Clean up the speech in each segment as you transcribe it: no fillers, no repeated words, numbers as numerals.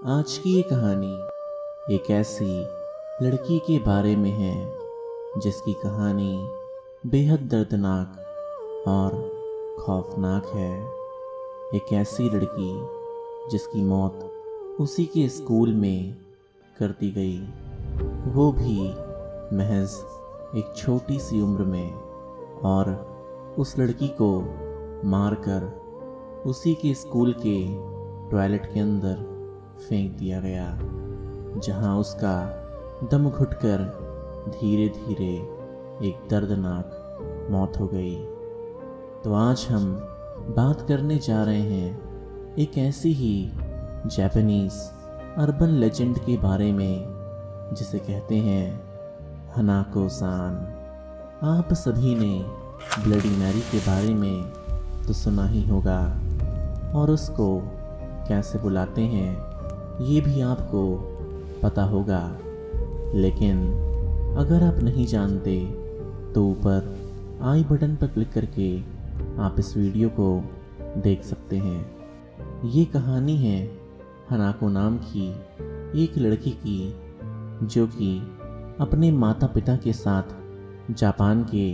आज की ये कहानी एक ऐसी लड़की के बारे में है जिसकी कहानी बेहद दर्दनाक और खौफनाक है। एक ऐसी लड़की जिसकी मौत उसी के स्कूल में कर दी गई, वो भी महज एक छोटी सी उम्र में। और उस लड़की को मारकर उसी के स्कूल के टॉयलेट के अंदर फेंक दिया गया, जहां उसका दम घुटकर धीरे धीरे एक दर्दनाक मौत हो गई। तो आज हम बात करने जा रहे हैं एक ऐसी ही जापानीज अर्बन लेजेंड के बारे में जिसे कहते हैं हनाको सान। आप सभी ने ब्लडी मैरी के बारे में तो सुना ही होगा, और उसको कैसे बुलाते हैं ये भी आपको पता होगा। लेकिन अगर आप नहीं जानते तो ऊपर आई बटन पर क्लिक करके आप इस वीडियो को देख सकते हैं। ये कहानी है हनाको नाम की एक लड़की की, जो कि अपने माता पिता के साथ जापान के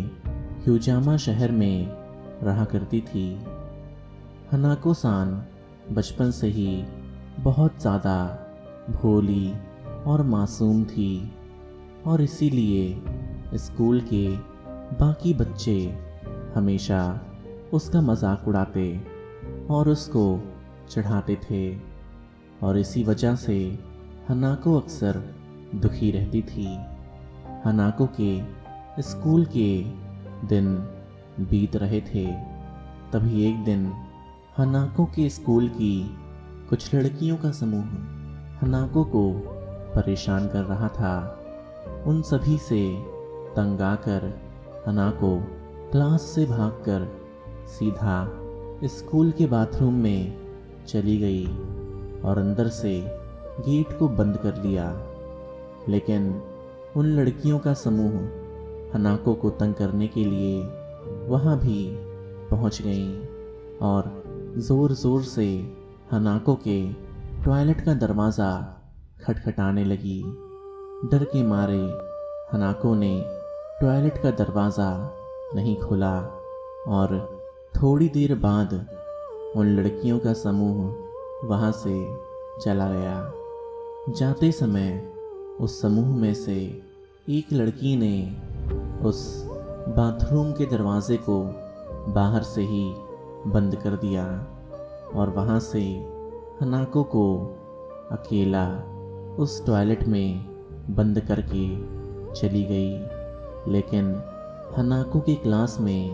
ह्यूजामा शहर में रहा करती थी। हनाको सान बचपन से ही बहुत ज़्यादा भोली और मासूम थी, और इसीलिए स्कूल के बाकी बच्चे हमेशा उसका मजाक उड़ाते और उसको चढ़ाते थे, और इसी वजह से हनाको अक्सर दुखी रहती थी। हनाको के स्कूल के दिन बीत रहे थे, तभी एक दिन हनाको के स्कूल की कुछ लड़कियों का समूह हनाको को परेशान कर रहा था। उन सभी से तंग आकर हनाको क्लास से भागकर सीधा स्कूल के बाथरूम में चली गई और अंदर से गेट को बंद कर लिया। लेकिन उन लड़कियों का समूह हनाको को तंग करने के लिए वहाँ भी पहुँच गई और ज़ोर ज़ोर से हनाको के टॉयलेट का दरवाज़ा खटखटाने लगी। डर के मारे हनाको ने टॉयलेट का दरवाज़ा नहीं खोला, और थोड़ी देर बाद उन लड़कियों का समूह वहाँ से चला गया। जाते समय उस समूह में से एक लड़की ने उस बाथरूम के दरवाजे को बाहर से ही बंद कर दिया, और वहाँ से हनाको को अकेला उस टॉयलेट में बंद करके चली गई। लेकिन हनाको के क्लास में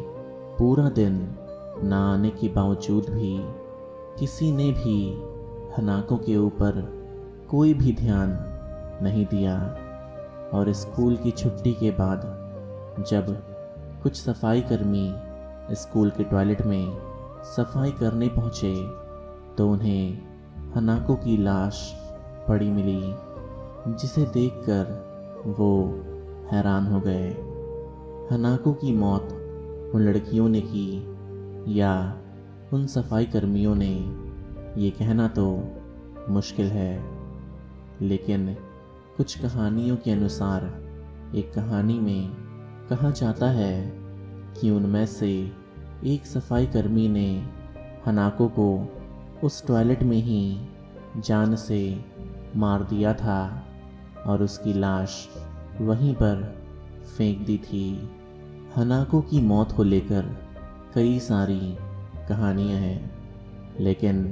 पूरा दिन ना आने के बावजूद भी किसी ने भी हनाको के ऊपर कोई भी ध्यान नहीं दिया। और स्कूल की छुट्टी के बाद जब कुछ सफाई कर्मी स्कूल के टॉयलेट में सफाई करने पहुँचे तो उन्हें हनाको की लाश पड़ी मिली, जिसे देखकर वो हैरान हो गए। हनाको की मौत उन लड़कियों ने की या उन सफाई कर्मियों ने, ये कहना तो मुश्किल है। लेकिन कुछ कहानियों के अनुसार एक कहानी में कहा जाता है कि उनमें से एक सफाई कर्मी ने हनाको को उस टॉयलेट में ही जान से मार दिया था और उसकी लाश वहीं पर फेंक दी थी। हनाको की मौत को लेकर कई सारी कहानियां हैं, लेकिन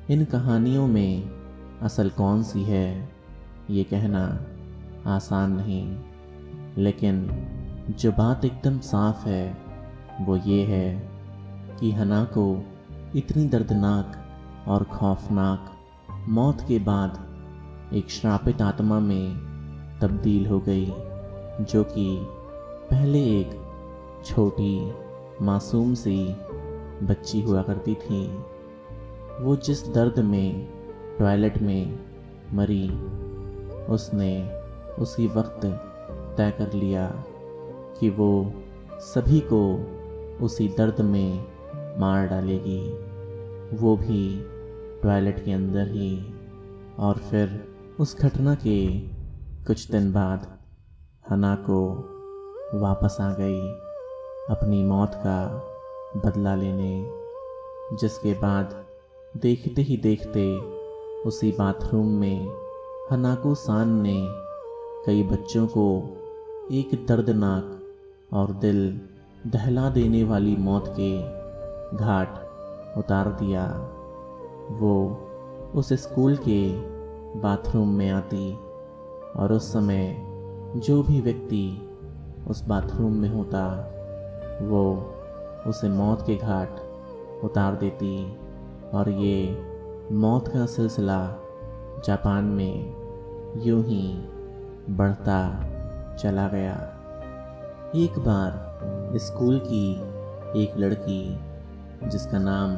इन कहानियों में असल कौन सी है ये कहना आसान नहीं। लेकिन जो बात एकदम साफ है वो ये है कि हनाको इतनी दर्दनाक और खौफनाक मौत के बाद एक श्रापित आत्मा में तब्दील हो गई, जो कि पहले एक छोटी मासूम सी बच्ची हुआ करती थी। वो जिस दर्द में टॉयलेट में मरी, उसने उसी वक्त तय कर लिया कि वो सभी को उसी दर्द में मार डालेगी, वो भी टॉयलेट के अंदर ही। और फिर उस घटना के कुछ दिन बाद हनाको वापस आ गई अपनी मौत का बदला लेने, जिसके बाद देखते ही देखते उसी बाथरूम में हनाको सान ने कई बच्चों को एक दर्दनाक और दिल दहला देने वाली मौत के घाट उतार दिया। वो उस स्कूल के बाथरूम में आती और उस समय जो भी व्यक्ति उस बाथरूम में होता वो उसे मौत के घाट उतार देती। और ये मौत का सिलसिला जापान में यूं ही बढ़ता चला गया। एक बार स्कूल की एक लड़की जिसका नाम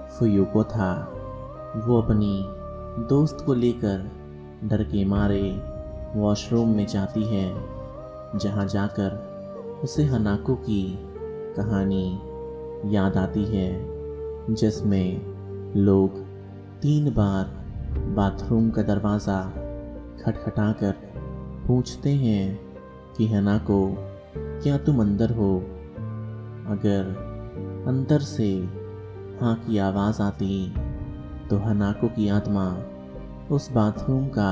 फुयुको था, वो अपनी दोस्त को लेकर डर के मारे वॉशरूम में जाती है, जहाँ जाकर उसे हनाको की कहानी याद आती है, जिसमें लोग 3 बार बाथरूम का दरवाज़ा खटखटाकर पूछते हैं कि हनाको क्या तुम अंदर हो। अगर अंदर से हाँ की आवाज़ आती तो हनाको की आत्मा उस बाथरूम का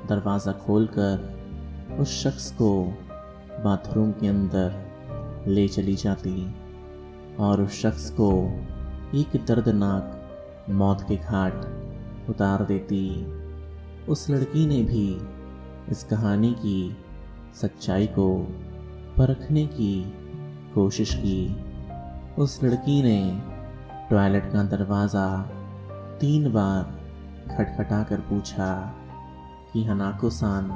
दरवाज़ा खोलकर उस शख्स को बाथरूम के अंदर ले चली जाती और उस शख्स को एक दर्दनाक मौत के घाट उतार देती। उस लड़की ने भी इस कहानी की सच्चाई को परखने की कोशिश की। उस लड़की ने टॉयलेट का दरवाज़ा 3 बार खटखटा कर पूछा कि हनाको सान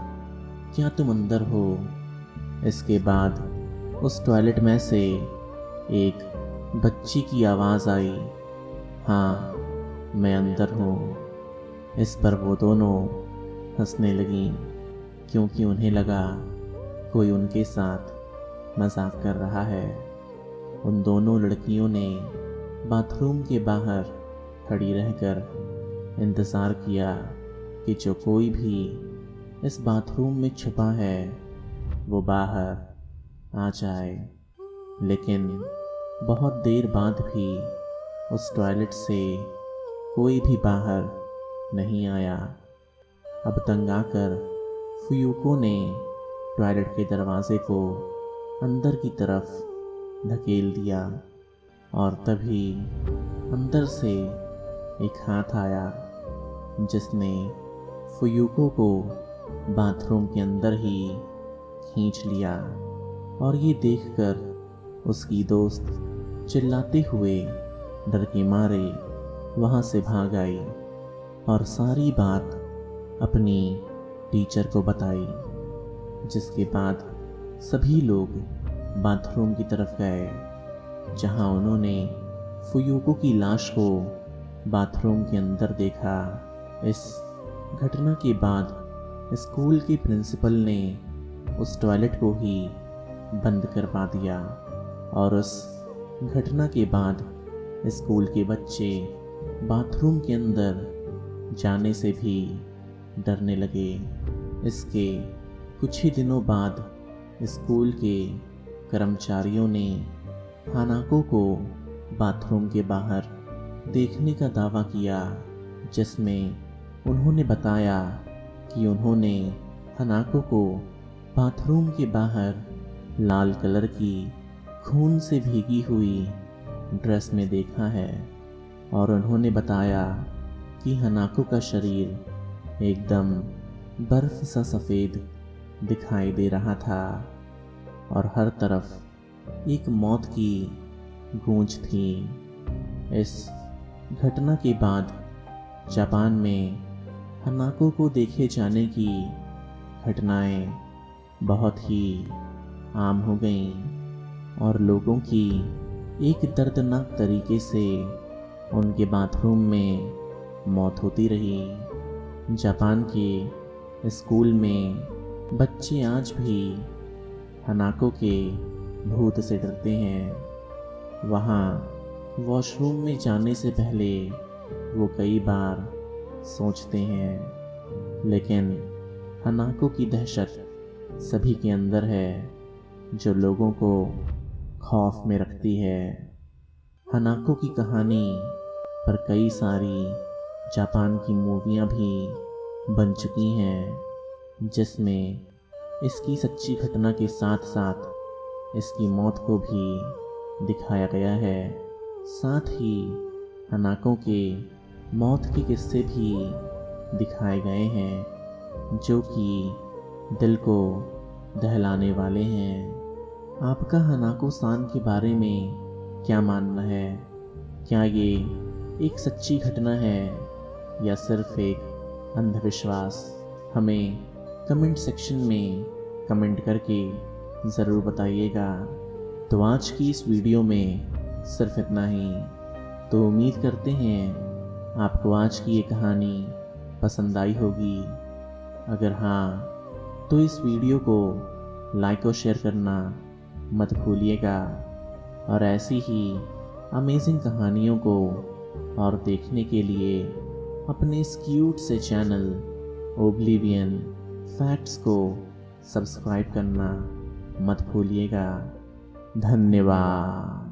क्या तुम अंदर हो। इसके बाद उस टॉयलेट में से एक बच्ची की आवाज़ आई, हाँ मैं अंदर हूँ। इस पर वो दोनों हंसने लगीं, क्योंकि उन्हें लगा कोई उनके साथ मजाक कर रहा है। उन दोनों लड़कियों ने बाथरूम के बाहर खड़ी रहकर इंतज़ार किया कि जो कोई भी इस बाथरूम में छुपा है वो बाहर आ जाए। लेकिन बहुत देर बाद भी उस टॉयलेट से कोई भी बाहर नहीं आया। अब तंग आकर फुयुको ने टॉयलेट के दरवाजे को अंदर की तरफ धकेल दिया और तभी अंदर से एक हाथ आया जिसने फुयुको को बाथरूम के अंदर ही खींच लिया। और ये देखकर उसकी दोस्त चिल्लाते हुए डर के मारे वहाँ से भाग आई और सारी बात अपनी टीचर को बताई, जिसके बाद सभी लोग बाथरूम की तरफ गए, जहाँ उन्होंने फुयुको की लाश को बाथरूम के अंदर देखा। इस घटना के बाद स्कूल के प्रिंसिपल ने उस टॉयलेट को ही बंद करवा दिया और उस घटना के बाद स्कूल के बच्चे बाथरूम के अंदर जाने से भी डरने लगे। इसके कुछ ही दिनों बाद स्कूल के कर्मचारियों ने हनाको को बाथरूम के बाहर देखने का दावा किया, जिसमें उन्होंने बताया कि उन्होंने हनाको को बाथरूम के बाहर लाल कलर की खून से भीगी हुई ड्रेस में देखा है। और उन्होंने बताया कि हनाको का शरीर एकदम बर्फ सा सफ़ेद दिखाई दे रहा था और हर तरफ एक मौत की गूंज थी। इस घटना के बाद जापान में हनाको को देखे जाने की घटनाएं बहुत ही आम हो गईं और लोगों की एक दर्दनाक तरीके से उनके बाथरूम में मौत होती रही। जापान के स्कूल में बच्चे आज भी हनाको के भूत से डरते हैं। वहाँ वॉशरूम में जाने से पहले वो कई बार सोचते हैं लेकिन हनाको की दहशत सभी के अंदर है, जो लोगों को खौफ में रखती है। हनाको की कहानी पर कई सारी जापान की मूवियाँ भी बन चुकी हैं, जिसमें इसकी सच्ची घटना के साथ साथ इसकी मौत को भी दिखाया गया है। साथ ही हनाको के मौत के किस्से भी दिखाए गए हैं, जो कि दिल को दहलाने वाले हैं। आपका हनाको सान के बारे में क्या मानना है? क्या ये एक सच्ची घटना है या सिर्फ एक अंधविश्वास? हमें कमेंट सेक्शन में कमेंट करके ज़रूर बताइएगा। तो आज की इस वीडियो में सिर्फ इतना ही। तो उम्मीद करते हैं आपको आज की ये कहानी पसंद आई होगी। अगर हाँ, तो इस वीडियो को लाइक और शेयर करना मत भूलिएगा, और ऐसी ही अमेजिंग कहानियों को और देखने के लिए अपने इस क्यूट से चैनल ओब्लिवियन फैक्ट्स को सब्सक्राइब करना मत भूलिएगा। धन्यवाद।